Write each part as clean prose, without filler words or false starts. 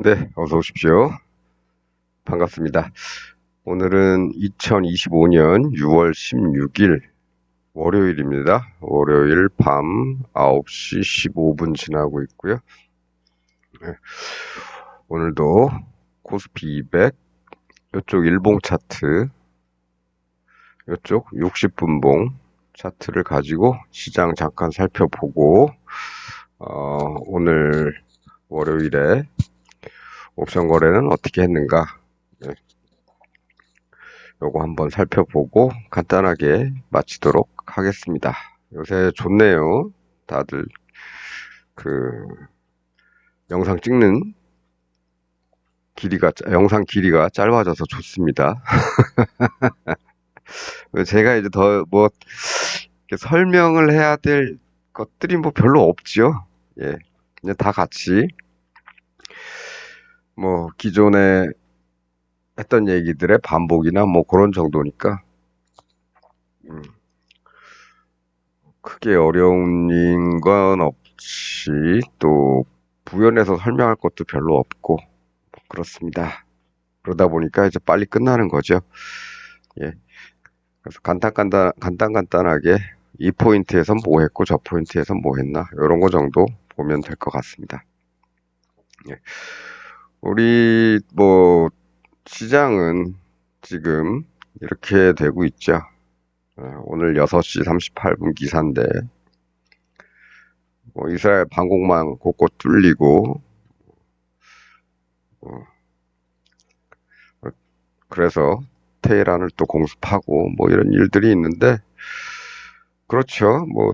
네, 어서 오십시오. 반갑습니다. 오늘은 2025년 6월 16일 월요일입니다. 월요일 밤 9시 15분 지나고 있고요. 네, 오늘도 코스피 200, 이쪽 일봉 차트, 이쪽 60분봉 차트를 가지고 시장 잠깐 살펴보고 오늘 월요일에 옵션 거래는 어떻게 했는가, 네, 요거 한번 살펴보고 간단하게 마치도록 하겠습니다. 요새 좋네요. 다들 그 영상 찍는 영상 길이가 짧아져서 좋습니다. 제가 이제 더 뭐 설명을 해야 될 것들이 뭐 별로 없죠. 예. 그냥 다 같이 뭐 기존에 했던 얘기들의 반복이나 뭐 그런 정도니까 크게 어려운 건 없이 또 부연해서 설명할 것도 별로 없고 그렇습니다. 그러다 보니까 이제 빨리 끝나는 거죠. 예. 그래서 간단하게 이 포인트에선 뭐 했고 저 포인트에선 뭐 했나 이런 거 정도 보면 될 것 같습니다. 예. 우리 뭐 시장은 지금 이렇게 되고 있죠. 오늘 6시 38분 기사인데 뭐 이스라엘 방공망 곳곳 뚫리고 어, 그래서 테헤란을 또 공습하고 뭐 이런 일들이 있는데 그렇죠. 뭐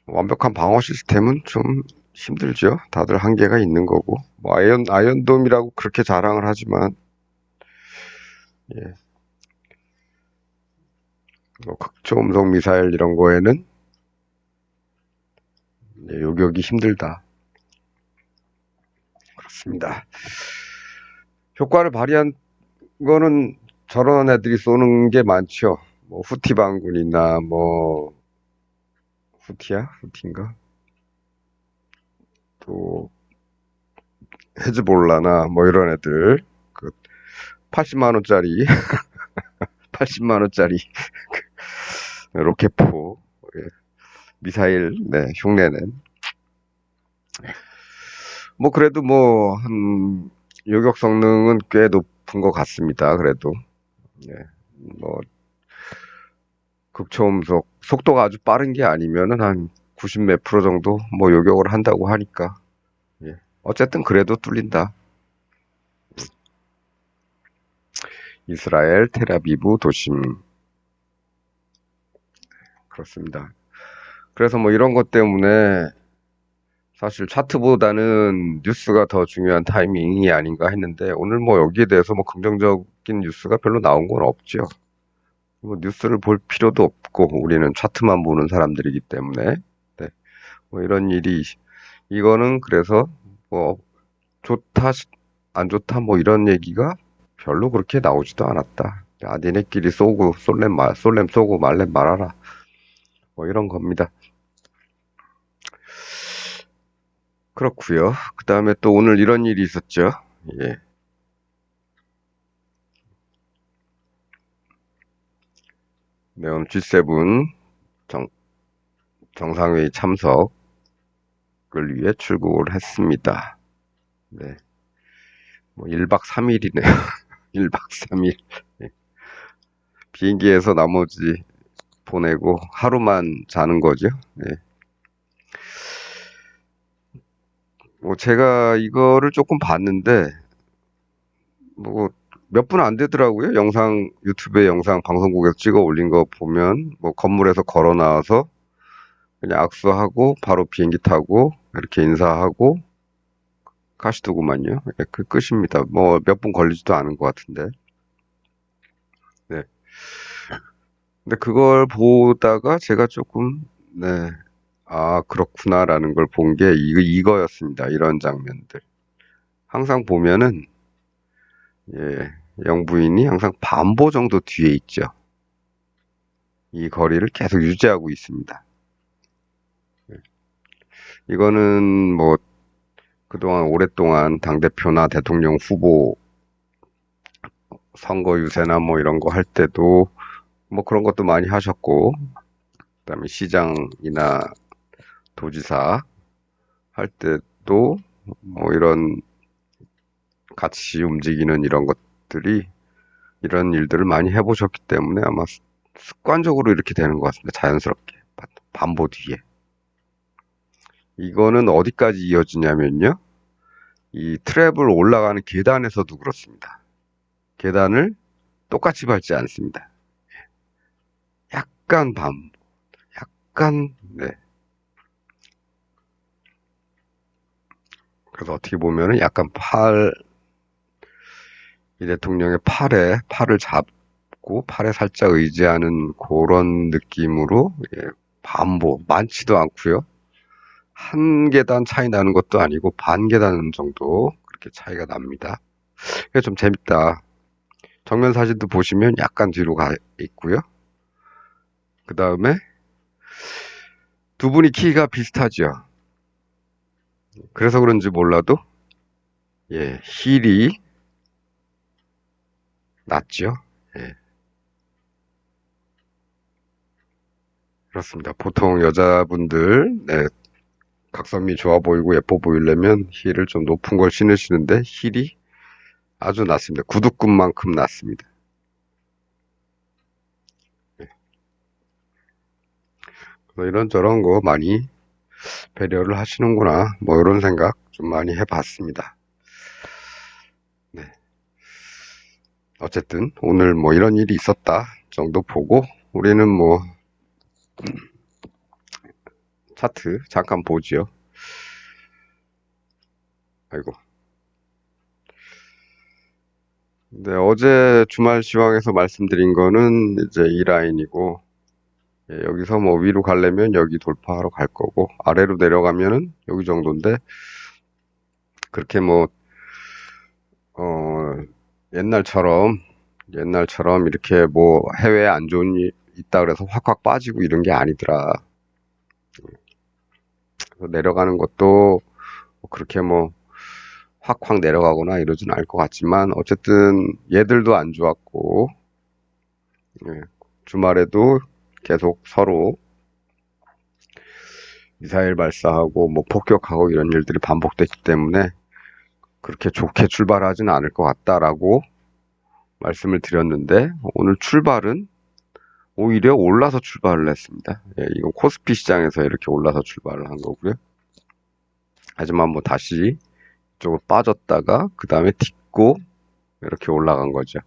완벽한 방어 시스템은 좀 힘들죠. 다들 한계가 있는 거고 뭐 아이언돔이라고 그렇게 자랑을 하지만 예, 뭐 극초음속 미사일 이런 거에는 요격이 힘들다. 그렇습니다. 효과를 발휘한 거는 저런 애들이 쏘는 게 많죠. 뭐 후티 반군이나 뭐 후티인가? 또 헤즈볼라나 뭐 이런 애들 그 80만 원짜리 80만 원짜리 로켓포 예, 미사일 네, 흉내낸 뭐 그래도 뭐 한 요격 성능은 꽤 높은 것 같습니다. 그래도 네, 뭐 극초음속 속도가 아주 빠른 게 아니면은 한 90 몇 프로 정도 뭐 요격을 한다고 하니까 예. 어쨌든 그래도 뚫린다. 이스라엘 텔아비브 도심 그렇습니다. 그래서 뭐 이런 것 때문에 사실 차트보다는 뉴스가 더 중요한 타이밍이 아닌가 했는데 오늘 뭐 여기에 대해서 뭐 긍정적인 뉴스가 별로 나온 건 없죠. 뭐 뉴스를 볼 필요도 없고 우리는 차트만 보는 사람들이기 때문에 네. 뭐 이런 일이 이거는 그래서 뭐 좋다 안 좋다 뭐 이런 얘기가 별로 그렇게 나오지도 않았다. 니네끼리 쏘고 쏠렘 쏘고 말렘 말아라. 뭐 이런 겁니다. 그렇고요. 그 다음에 또 오늘 이런 일이 있었죠. 예. 네, 오늘 G7 정상회의 참석을 위해 출국을 했습니다. 네. 뭐 1박 3일이네요. 1박 3일. 비행기에서 나머지 보내고 하루만 자는 거죠. 네. 뭐 제가 이거를 조금 봤는데 뭐 몇 분 안 되더라고요. 유튜브에 영상 방송국에서 찍어 올린 거 보면 뭐 건물에서 걸어 나와서 그냥 악수하고 바로 비행기 타고 이렇게 인사하고 가시더구만요. 예, 그 끝입니다. 뭐 몇 분 걸리지도 않은 것 같은데. 네. 근데 그걸 보다가 제가 조금 네. 아, 그렇구나라는 걸 본 게 이거였습니다. 이런 장면들. 항상 보면은 예, 영부인이 항상 반보 정도 뒤에 있죠. 이 거리를 계속 유지하고 있습니다. 이거는 뭐 그동안 오랫동안 당대표나 대통령 후보 선거 유세나 뭐 이런 거 할 때도 뭐 그런 것도 많이 하셨고, 그다음에 시장이나 도지사 할 때도 뭐 이런 같이 움직이는 이런 일들을 많이 해보셨기 때문에 아마 습관적으로 이렇게 되는 것 같습니다. 자연스럽게. 반보 뒤에. 이거는 어디까지 이어지냐면요. 이 트랩을 올라가는 계단에서도 그렇습니다. 계단을 똑같이 밟지 않습니다. 약간 네. 그래서 어떻게 보면은 약간 이 대통령의 팔을 잡고 팔에 살짝 의지하는 그런 느낌으로, 예, 반보, 많지도 않고요. 한 계단 차이 나는 것도 아니고 반 계단 정도 그렇게 차이가 납니다. 이게 좀 재밌다. 정면 사진도 보시면 약간 뒤로 가 있고요. 그 다음에 두 분이 키가 비슷하죠. 그래서 그런지 몰라도, 예, 힐이 낮죠. 예, 그렇습니다. 보통 여자분들, 네, 각선미 좋아 보이고 예뻐 보이려면 힐을 좀 높은 걸 신으시는데 힐이 아주 낮습니다. 구두끈만큼 낮습니다. 예, 그래서 이런저런 거 많이 배려를 하시는구나. 뭐 이런 생각 좀 많이 해봤습니다. 네. 어쨌든 오늘 뭐 이런 일이 있었다 정도 보고 우리는 뭐 차트 잠깐 보지요. 아이고. 네, 어제 주말 시황에서 말씀드린 거는 이제 이 라인이고, 예, 여기서 뭐 위로 가려면 여기 돌파하러 갈 거고, 아래로 내려가면은 여기 정도인데, 그렇게 뭐, 어, 옛날처럼, 옛날처럼 이렇게 뭐 해외에 안 좋은 일 있다 그래서 확확 빠지고 이런 게 아니더라. 그래서 내려가는 것도 그렇게 뭐 확확 내려가거나 이러진 않을 것 같지만, 어쨌든 얘들도 안 좋았고, 예, 주말에도 계속 서로 미사일 발사하고 뭐 폭격하고 이런 일들이 반복됐기 때문에 그렇게 좋게 출발하진 않을 것 같다라고 말씀을 드렸는데, 오늘 출발은 오히려 올라서 출발을 했습니다. 예, 이건 코스피 시장에서 이렇게 올라서 출발을 한 거고요. 하지만 뭐 다시 이쪽으로 빠졌다가 그 다음에 딛고 이렇게 올라간 거죠.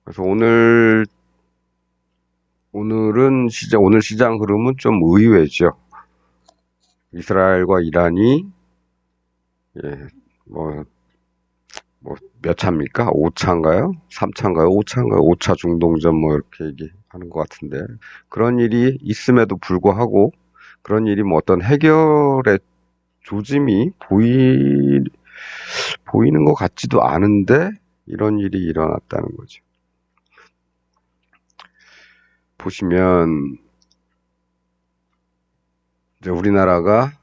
그래서 오늘 시장 흐름은 좀 의외죠. 이스라엘과 이란이, 예, 뭐 몇 차입니까? 5차인가요? 3차인가요? 5차인가요? 5차 중동전 뭐 이렇게 얘기하는 것 같은데, 그런 일이 있음에도 불구하고 그런 일이 뭐 어떤 해결의 조짐이 보이는 것 같지도 않은데 이런 일이 일어났다는 거죠. 보시면 이제 우리나라가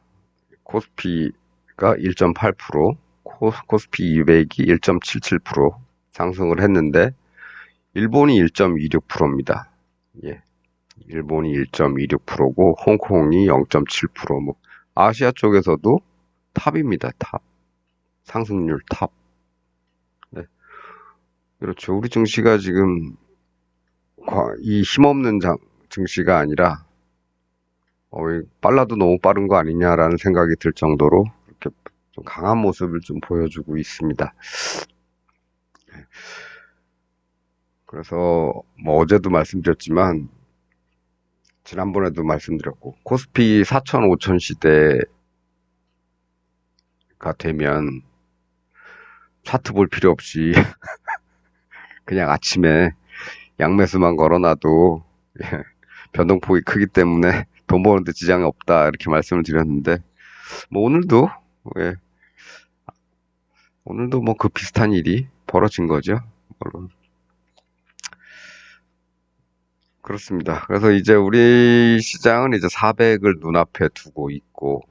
코스피가 1.8%, 코스피 200이 1.77% 상승을 했는데 일본이 1.26%입니다. 예. 일본이 1.26%고 홍콩이 0.7%, 뭐 아시아 쪽에서도 탑입니다. 탑. 상승률 탑. 네. 그렇죠. 우리 증시가 지금 이 힘없는 증시가 아니라 빨라도 너무 빠른 거 아니냐라는 생각이 들 정도로 이렇게 좀 강한 모습을 좀 보여주고 있습니다. 그래서 뭐 어제도 말씀드렸지만 지난번에도 말씀드렸고, 코스피 4천 5천 시대가 되면 차트 볼 필요 없이 그냥 아침에 양매수만 걸어놔도, 예, 변동폭이 크기 때문에 돈 버는데 지장이 없다 이렇게 말씀을 드렸는데, 뭐 예, 오늘도 뭐 그 비슷한 일이 벌어진 거죠. 물론 그렇습니다. 그래서 이제 우리 시장은 이제 400을 눈앞에 두고 있고,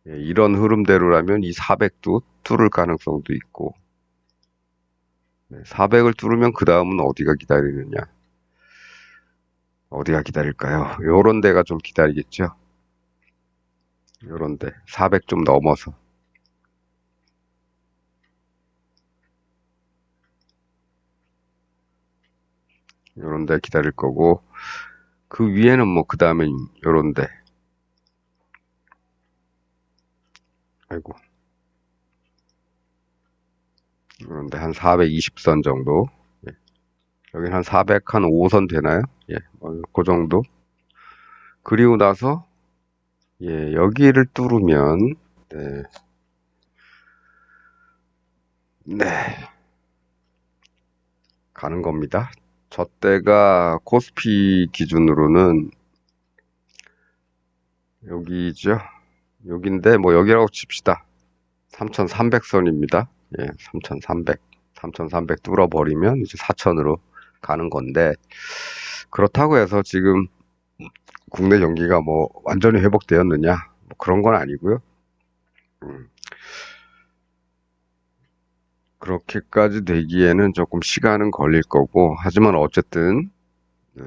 예, 이런 흐름대로라면 이 400도 뚫을 가능성도 있고, 400을 뚫으면 그 다음은 어디가 기다리느냐? 어디가 기다릴까요? 요런 데가 좀 기다리겠죠? 요런 데. 400 좀 넘어서. 요런 데 기다릴 거고, 그 위에는 뭐, 그 다음에 요런 데. 아이고. 요런 데 한 420선 정도. 예. 여기 한 400, 한 5선 되나요? 예. 그 정도. 그리고 나서, 예, 여기를 뚫으면, 네. 네. 가는 겁니다. 저 때가 코스피 기준으로는 여기죠. 여긴데 뭐 여기라고 칩시다. 3,300선입니다. 예, 3,300. 3,300 뚫어버리면 이제 4,000으로 가는 건데 그렇다고 해서 지금 국내 경기가 뭐 완전히 회복되었느냐? 뭐 그런 건 아니고요. 음, 그렇게까지 되기에는 조금 시간은 걸릴 거고 하지만 어쨌든 네,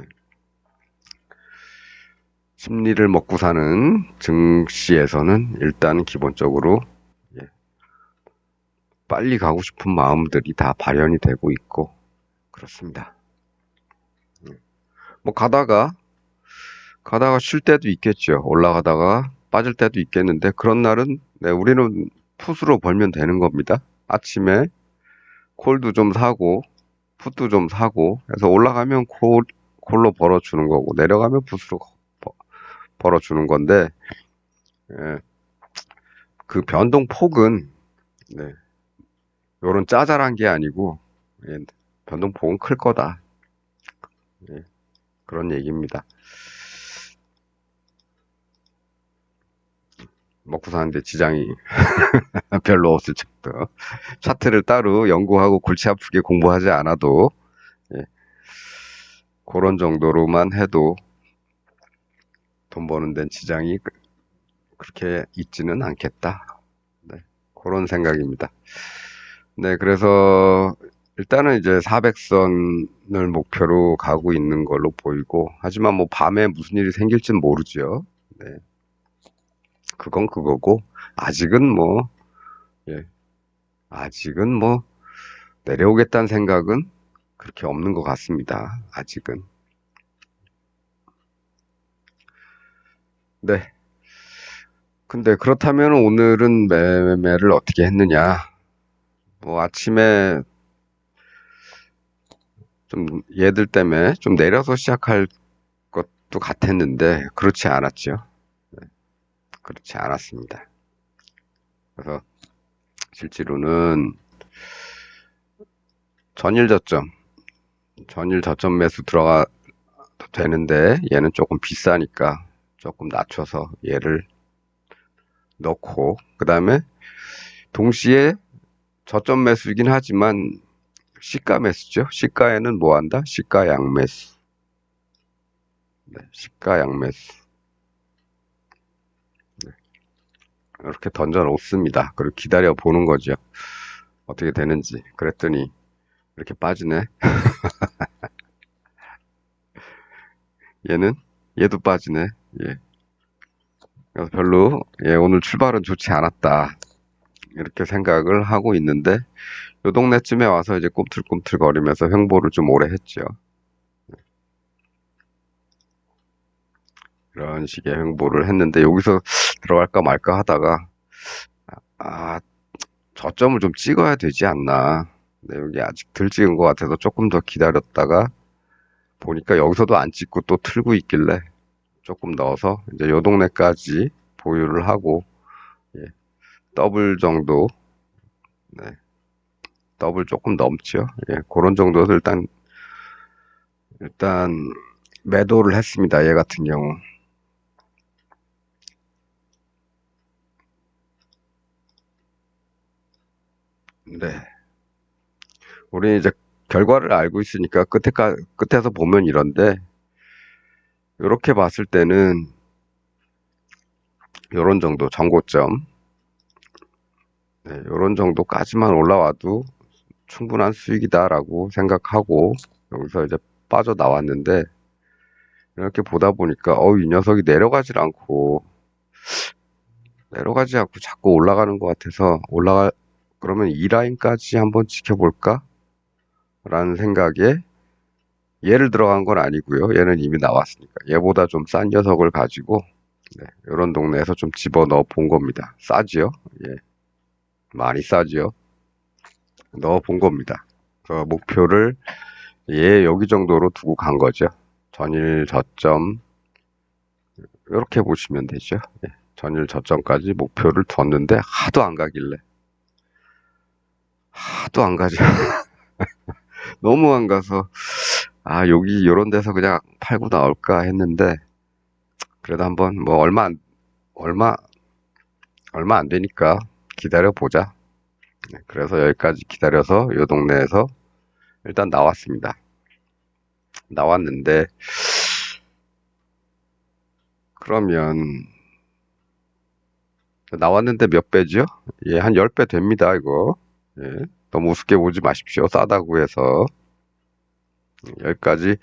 심리를 먹고 사는 증시에서는 일단 기본적으로 예, 빨리 가고 싶은 마음들이 다 발현이 되고 있고 그렇습니다. 뭐 가다가 쉴 때도 있겠죠. 올라가다가 빠질 때도 있겠는데 그런 날은 네, 우리는 풋으로 벌면 되는 겁니다. 아침에 콜도 좀 사고 풋도 좀 사고 해서 올라가면 콜로 벌어주는 거고 내려가면 풋으로 벌어주는 건데 예, 그 변동 폭은 네, 요런 짜잘한 게 아니고 예, 변동 폭은 클 거다. 예, 그런 얘기입니다. 먹고 사는데 지장이 별로 없을 정도. 차트를 따로 연구하고 골치 아프게 공부하지 않아도 예, 그런 정도로만 해도 돈 버는 데는 지장이 그렇게 있지는 않겠다. 네, 그런 생각입니다. 네, 그래서 일단은 이제 400선을 목표로 가고 있는 걸로 보이고, 하지만 뭐 밤에 무슨 일이 생길지는 모르죠. 네, 그건 그거고, 아직은 뭐, 예, 아직은 뭐, 내려오겠다는 생각은 그렇게 없는 것 같습니다. 아직은. 네. 근데 그렇다면 오늘은 매매를 어떻게 했느냐? 뭐 아침에 좀 얘들 때문에 좀 내려서 시작할 것도 같았는데 그렇지 않았죠. 그렇지 않았습니다. 그래서 실제로는 전일 저점, 전일 저점 매수 들어가도 되는데 얘는 조금 비싸니까 조금 낮춰서 얘를 넣고 그 다음에 동시에 저점 매수이긴 하지만 시가 매수죠. 시가에는 뭐 한다? 시가 양매수. 네, 시가 양매수. 이렇게 던져 놓습니다. 그리고 기다려 보는 거죠. 어떻게 되는지. 그랬더니 이렇게 빠지네. 얘는 얘도 빠지네. 예. 그래서 별로 예, 오늘 출발은 좋지 않았다. 이렇게 생각을 하고 있는데 요 동네쯤에 와서 이제 꿈틀꿈틀거리면서 횡보를 좀 오래 했죠. 이런 식의 횡보를 했는데 여기서 들어갈까 말까 하다가 아, 저점을 좀 찍어야 되지 않나. 근데 여기 아직 덜 찍은 것 같아서 조금 더 기다렸다가 보니까 여기서도 안 찍고 또 틀고 있길래 조금 넣어서 이제 요 동네까지 보유를 하고 예, 더블 정도, 네, 더블 조금 넘죠. 예, 그런 정도도 일단 매도를 했습니다. 얘 같은 경우. 네, 우리 이제 결과를 알고 있으니까 끝에서 보면 이런데 이렇게 봤을 때는 요런 정도 정고점, 네, 요런 정도까지만 올라와도 충분한 수익이다라고 생각하고 여기서 이제 빠져나왔는데, 이렇게 보다 보니까 이 녀석이 내려가지 않고 자꾸 올라가는 것 같아서 그러면 이 라인까지 한번 지켜볼까? 라는 생각에 얘를 들어간 건 아니고요. 얘는 이미 나왔으니까 얘보다 좀 싼 녀석을 가지고, 네, 이런 동네에서 좀 집어넣어 본 겁니다. 싸지요? 예, 많이 싸지요? 넣어 본 겁니다. 그 목표를 얘 여기 정도로 두고 간 거죠. 전일 저점 이렇게 보시면 되죠. 예, 전일 저점까지 목표를 뒀는데 하도 안 가길래, 하도 안 가죠. 너무 안 가서 여기 요런 데서 그냥 팔고 나올까 했는데, 그래도 한번 뭐 얼마 얼마 안 되니까 기다려 보자. 네, 그래서 여기까지 기다려서 요 동네에서 일단 나왔습니다. 나왔는데, 그러면 나왔는데 몇 배죠? 예, 한 10배 됩니다, 이거. 예, 너무 우습게 보지 마십시오. 싸다고 해서. 여기까지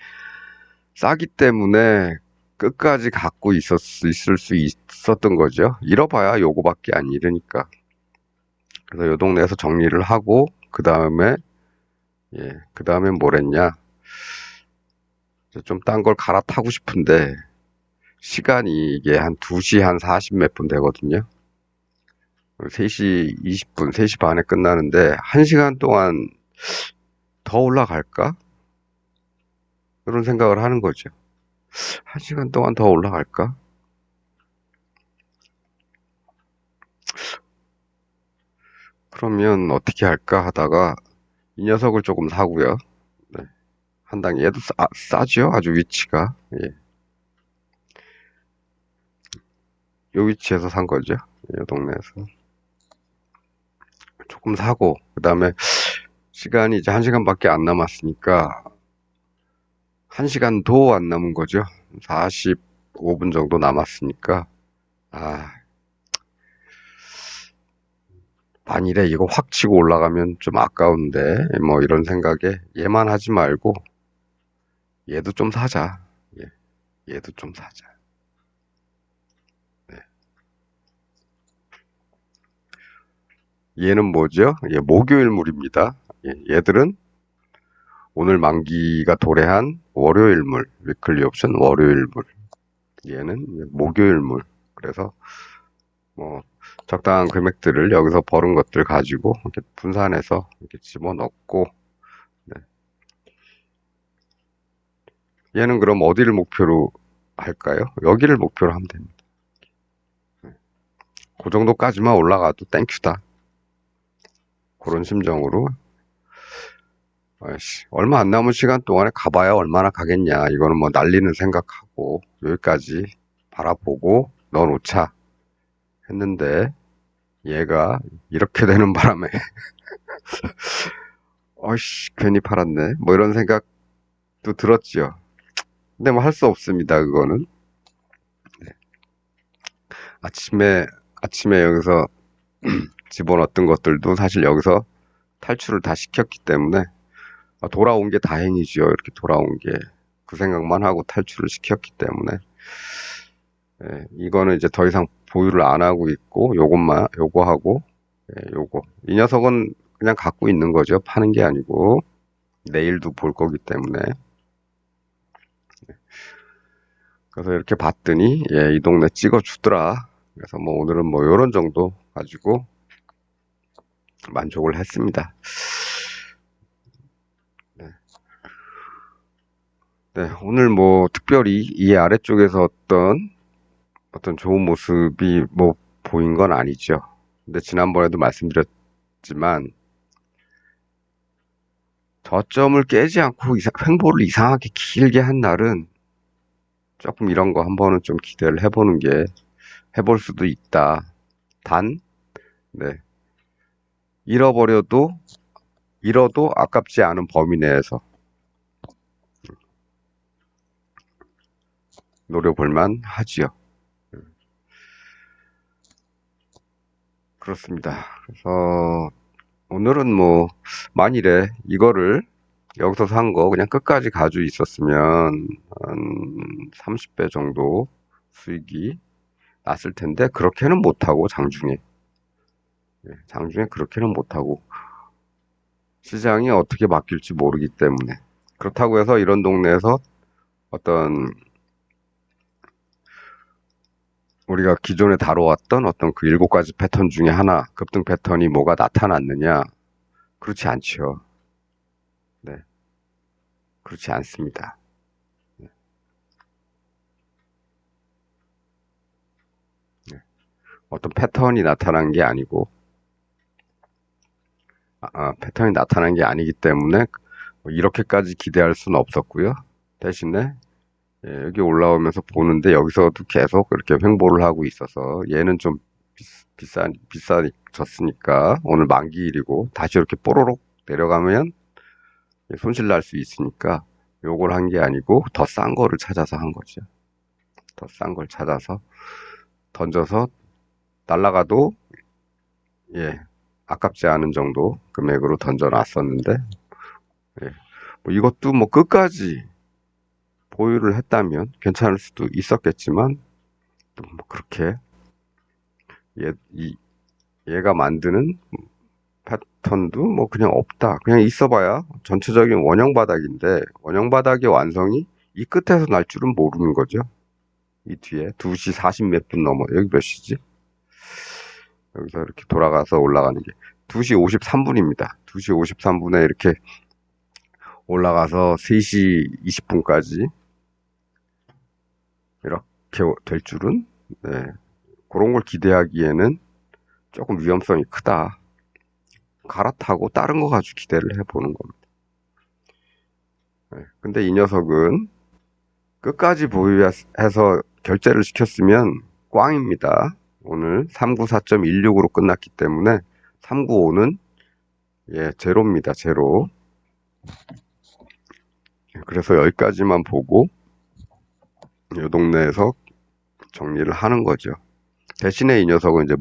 싸기 때문에 끝까지 갖고 있을 수 있었던 거죠. 잃어봐야 요거밖에 안 잃으니까. 그래서 요 동네에서 정리를 하고, 그 다음에 뭘 했냐. 좀 딴 걸 갈아타고 싶은데, 시간이 이게 한 2시 한 40 몇 분 되거든요. 3시 20분, 3시 반에 끝나는데, 1시간 동안 더 올라갈까? 그런 생각을 하는 거죠. 1시간 동안 더 올라갈까? 그러면 어떻게 할까 하다가 이 녀석을 조금 사고요. 네. 한 당 얘도 싸죠? 아주 위치가. 예. 요 위치에서 산 거죠. 이 동네에서. 조금 사고, 그 다음에 시간이 이제 1시간밖에 안 남았으니까 1시간도 안 남은 거죠. 45분 정도 남았으니까, 아, 만일에 이거 확 치고 올라가면 좀 아까운데, 뭐 이런 생각에 얘만 하지 말고 얘도 좀 사자. 예, 얘도 좀 사자. 네. 얘는 뭐죠? 얘 목요일물입니다. 예, 얘들은 오늘 만기가 도래한 월요일물, 위클리 옵션 월요일물. 얘는 목요일물. 그래서 뭐 적당한 금액들을 여기서 벌은 것들 가지고 이렇게 분산해서 이렇게 집어넣고, 네. 얘는 그럼 어디를 목표로 할까요? 여기를 목표로 하면 됩니다. 그 정도까지만 올라가도 땡큐다. 그런 심정으로, 얼마 안 남은 시간 동안에 가봐야 얼마나 가겠냐. 이거는 뭐 날리는 생각하고 여기까지 바라보고 넣어놓자 했는데, 얘가 이렇게 되는 바람에 괜히 팔았네. 뭐 이런 생각도 들었죠. 근데 뭐 할 수 없습니다. 그거는. 아침에 여기서 집어넣었던 것들도 사실 여기서 탈출을 다 시켰기 때문에, 돌아온 게 다행이지요. 이렇게 돌아온 게. 그 생각만 하고 탈출을 시켰기 때문에, 이거는 이제 더 이상 보유를 안 하고 있고, 요거 하고, 요거. 이 녀석은 그냥 갖고 있는 거죠. 파는 게 아니고, 내일도 볼 거기 때문에. 그래서 이렇게 봤더니, 이 동네 찍어주더라. 그래서 뭐 오늘은 뭐 요런 정도 가지고 만족을 했습니다. 네. 네, 오늘 뭐 특별히 이 아래쪽에서 어떤 좋은 모습이 뭐 보인 건 아니죠. 근데 지난번에도 말씀드렸지만, 저점을 깨지 않고 횡보를 이상하게 길게 한 날은 조금 이런 거 한번은 좀 기대를 해볼 수도 있다. 단, 네, 잃어버려도 잃어도 아깝지 않은 범위 내에서, 노려볼만 하지요. 그렇습니다. 그래서 오늘은 뭐 만일에 이거를 여기서 산 거 그냥 끝까지 가지고 있었으면 한 30배 정도 수익이 났을 텐데 그렇게는 못하고 장중에 그렇게는 못하고 시장이 어떻게 바뀔지 모르기 때문에 그렇다고 해서 이런 동네에서 어떤 우리가 기존에 다뤄왔던 어떤 그 7가지 패턴 중에 하나 급등 패턴이 뭐가 나타났느냐? 그렇지 않죠. 네, 그렇지 않습니다. 네. 어떤 패턴이 나타난 게 아니고 패턴이 나타난 게 아니기 때문에 뭐 이렇게까지 기대할 수는 없었고요. 대신에 여기 올라오면서 보는데 여기서도 계속 그렇게 횡보를 하고 있어서 얘는 좀 비싸졌으니까 오늘 만기일이고 다시 이렇게 뽀로록 내려가면 손실 날 수 있으니까 요걸 한 게 아니고 더 싼 거를 찾아서 한 거죠. 더 싼 걸 찾아서 던져서 날라가도 예 아깝지 않은 정도 금액으로 던져 놨었는데 예, 뭐 이것도 뭐 끝까지 보유를 했다면 괜찮을 수도 있었겠지만 뭐 그렇게 얘, 얘가 만드는 패턴도 뭐 그냥 없다. 그냥 있어봐야 전체적인 원형 바닥인데 원형 바닥의 완성이 이 끝에서 날 줄은 모르는 거죠. 이 뒤에 2시 40 몇 분 넘어. 여기 몇 시지? 여기서 이렇게 돌아가서 올라가는 게 2시 53분입니다. 2시 53분에 이렇게 올라가서 3시 20분까지 이렇게 될 줄은 네, 그런 걸 기대하기에는 조금 위험성이 크다. 갈아타고 다른 거 가지고 기대를 해보는 겁니다. 네, 근데 이 녀석은 끝까지 보유해서 결제를 시켰으면 꽝입니다. 오늘 394.16으로 끝났기 때문에 395는 제로입니다. 제로. 그래서 여기까지만 보고 이 동네에서 정리를 하는 거죠. 대신에 이 녀석은 이제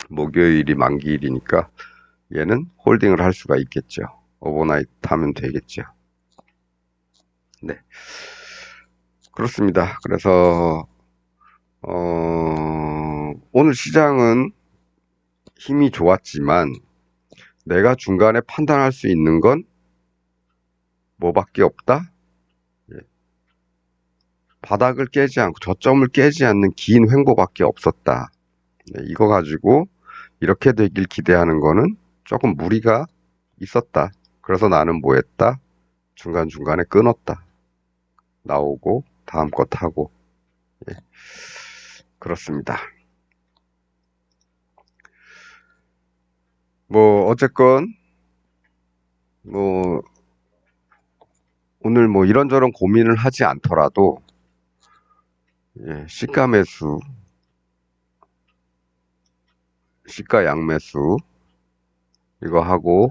목요일이 만기일이니까 얘는 홀딩을 할 수가 있겠죠. 오버나이트 하면 되겠죠. 네. 그렇습니다. 그래서, 오늘 시장은 힘이 좋았지만 내가 중간에 판단할 수 있는 건 뭐밖에 없다? 예. 바닥을 깨지 않고 저점을 깨지 않는 긴 횡보밖에 없었다. 네, 이거 가지고 이렇게 되길 기대하는 거는 조금 무리가 있었다. 그래서 나는 뭐 했다? 중간중간에 끊었다. 나오고 다음 거 타고. 예, 그렇습니다. 뭐 어쨌건 뭐 오늘 뭐 이런저런 고민을 하지 않더라도 시가 매수, 시가 양매수 이거 하고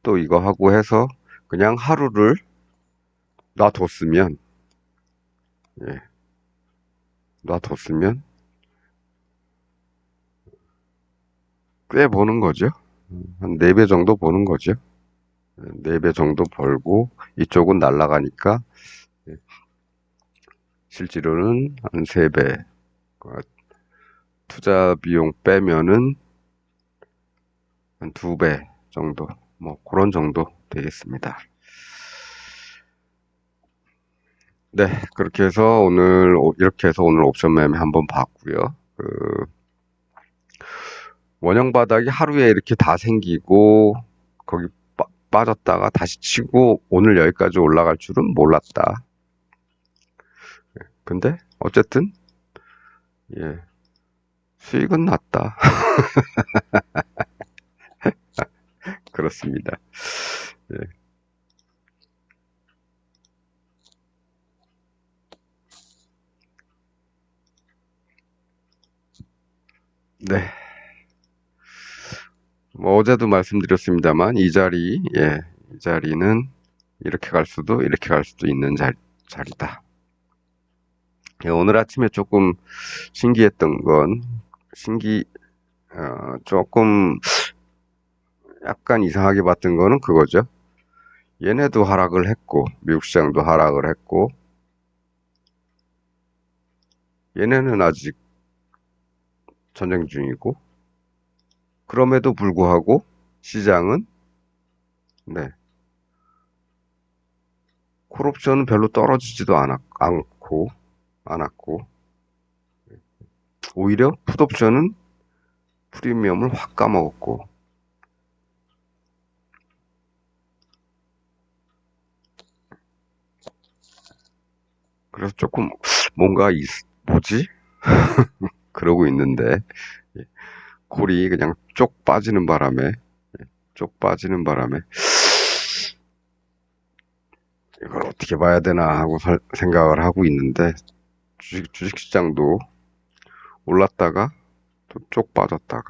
또 이거 하고 해서 그냥 하루를 놔뒀으면 예, 놔뒀으면 꽤 버는 거죠. 한 4배 정도 버는 거죠. 4배 정도 벌고 이쪽은 날아가니까 실제로는 한 3배. 투자 비용 빼면은 한 2배 정도. 뭐 그런 정도 되겠습니다. 네, 그렇게 해서 이렇게 해서 오늘 옵션 매매 한번 봤고요. 원형 바닥이 하루에 이렇게 다 생기고 거기 빠졌다가 다시 치고 오늘 여기까지 올라갈 줄은 몰랐다. 근데 어쨌든 예, 수익은 났다. 그렇습니다. 예. 네. 뭐 어제도 말씀드렸습니다만 이 자리는 이렇게 갈 수도 이렇게 갈 수도 있는 자리다. 예, 오늘 아침에 조금 신기했던 건, 조금 약간 이상하게 봤던 거는 그거죠. 얘네도 하락을 했고, 미국 시장도 하락을 했고, 얘네는 아직 전쟁 중이고, 그럼에도 불구하고 시장은, 네, 콜옵션은 별로 떨어지지도 않았고, 오히려 풋옵션은 프리미엄을 확 까먹었고, 그래서 조금 뭔가 뭐지? 그러고 있는데, 예, 콜이 그냥 쪽 빠지는 바람에, 이걸 어떻게 봐야 되나 하고 생각을 하고 있는데, 주식시장도 올랐다가 또 쪽 빠졌다가,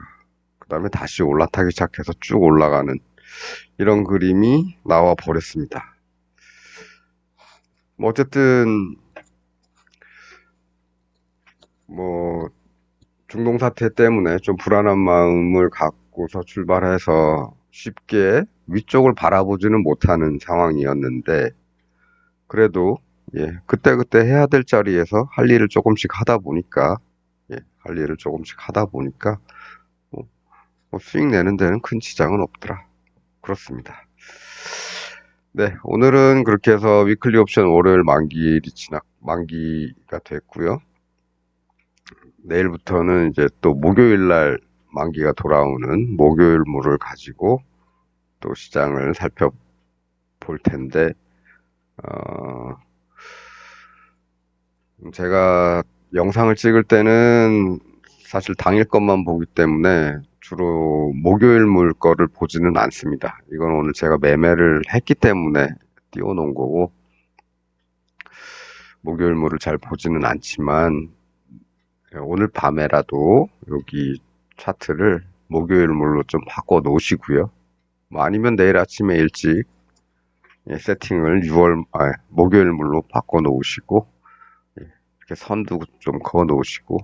그 다음에 다시 올라타기 시작해서 쭉 올라가는 이런 그림이 나와 버렸습니다. 뭐 어쨌든 뭐 중동 사태 때문에 좀 불안한 마음을 갖고서 출발해서 쉽게 위쪽을 바라보지는 못하는 상황이었는데 그래도 예, 그때그때 해야 될 자리에서 할 일을 조금씩 하다 보니까 할 일을 조금씩 하다 보니까 뭐, 수익 내는 데는 큰 지장은 없더라. 그렇습니다. 네, 오늘은 그렇게 해서 위클리 옵션 월요일 만기가 됐고요. 내일부터는 이제 또 목요일 날 만기가 돌아오는 목요일물을 가지고 또 시장을 살펴볼 텐데, 어, 제가 영상을 찍을 때는 사실 당일 것만 보기 때문에 주로 목요일물 거를 보지는 않습니다. 이건 오늘 제가 매매를 했기 때문에 띄워놓은 거고, 목요일물을 잘 보지는 않지만, 오늘 밤에라도 여기 차트를 목요일물로 좀 바꿔 놓으시고요. 뭐 아니면 내일 아침에 일찍 세팅을 목요일물로 바꿔 놓으시고, 이렇게 선도 좀 그어 놓으시고,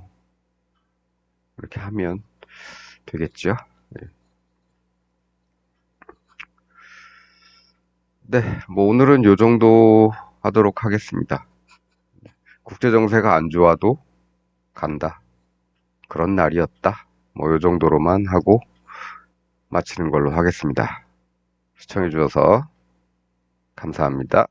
이렇게 하면 되겠죠. 네, 뭐 오늘은 요 정도 하도록 하겠습니다. 국제 정세가 안 좋아도 간다. 그런 날이었다. 뭐 요 정도로만 하고 마치는 걸로 하겠습니다. 시청해 주셔서 감사합니다.